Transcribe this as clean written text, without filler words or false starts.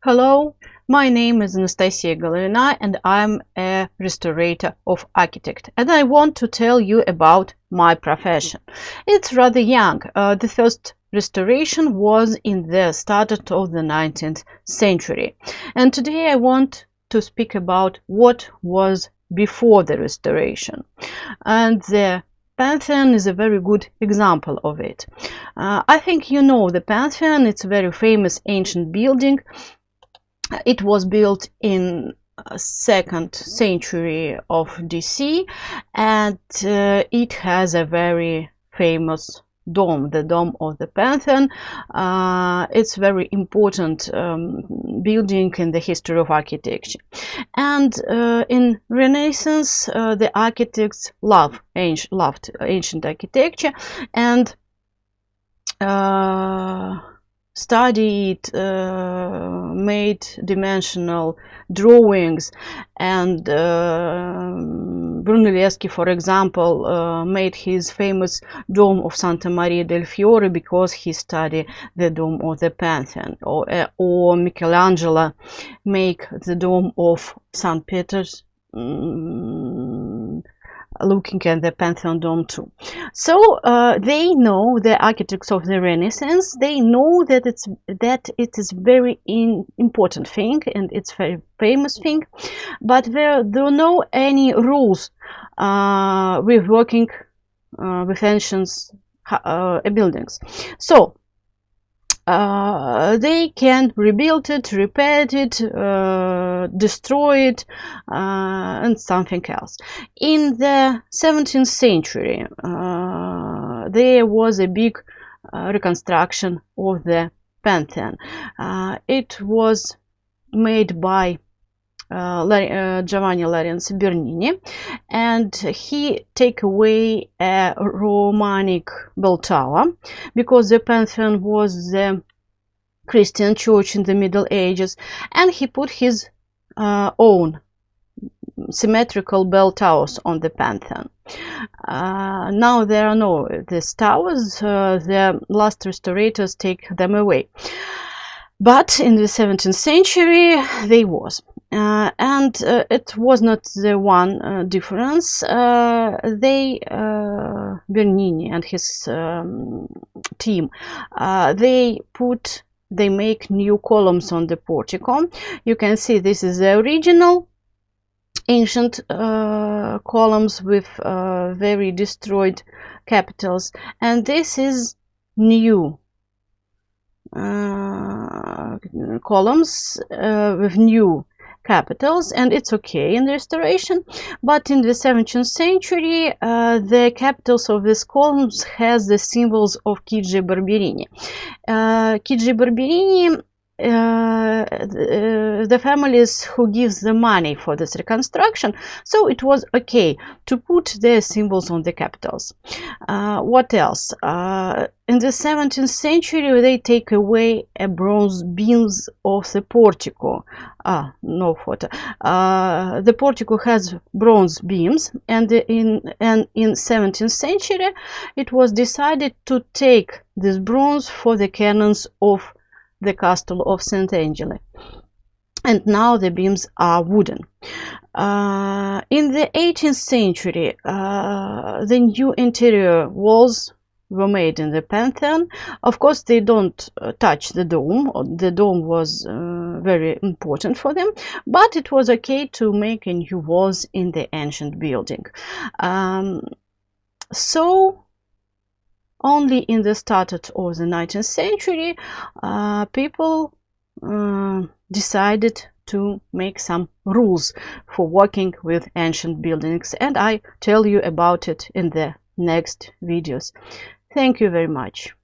Hello, my name is Anastasia Galina and I'm a restorator of architect, and I want to tell you about my profession. It's rather young. The first restoration was in the start of the 19th century, and today I want to speak about what was before the restoration, and the Pantheon is a very good example of it. I think you know the Pantheon. It's a very famous ancient building. It was built in 2nd century of DC, and it has a very famous dome, the dome of the Pantheon. It's very important building in the history of architecture. And in Renaissance, the architects loved ancient architecture and studied, made dimensional drawings, and Brunelleschi, for example, made his famous dome of Santa Maria del Fiore because he studied the dome of the Pantheon, or Michelangelo make the dome of St. Peter's, looking at the Pantheon dome too. So they know, the architects of the Renaissance, they know that it is very important thing, and it's very famous thing, but there don't know any rules with working with ancient buildings. So they can rebuild it, repair it, destroy it, and something else. In the 17th century, there was a big reconstruction of the Pantheon. It was made by Giovanni Lorenzo Bernini, and he take away a Romanic bell tower because the Pantheon was the Christian church in the Middle Ages, and he put his own symmetrical bell towers on the Pantheon. Now there are no these towers. The last restorators take them away, but in the 17th century they was. And it was not the one difference. Bernini and his team, they make new columns on the portico. You can see this is the original ancient columns with very destroyed capitals, and this is new columns with new capitals, and it's okay in the restoration. But in the 17th century, the capitals of these columns has the symbols of Chigi Barberini. Chigi Barberini, the families who gives the money for this reconstruction, so it was okay to put their symbols on the capitals. What else? In the 17th century, they take away a bronze beams of the portico. No photo. The portico has bronze beams, and in 17th century, it was decided to take this bronze for the cannons of the castle of St. Angelo, and now the beams are wooden. In the 18th century, the new interior walls were made in the Pantheon. Of course, they don't touch the dome. The dome was very important for them, but it was okay to make a new walls in the ancient building. So only in the start of the 19th century, people decided to make some rules for working with ancient buildings, and I tell you about it in the next videos. Thank you very much.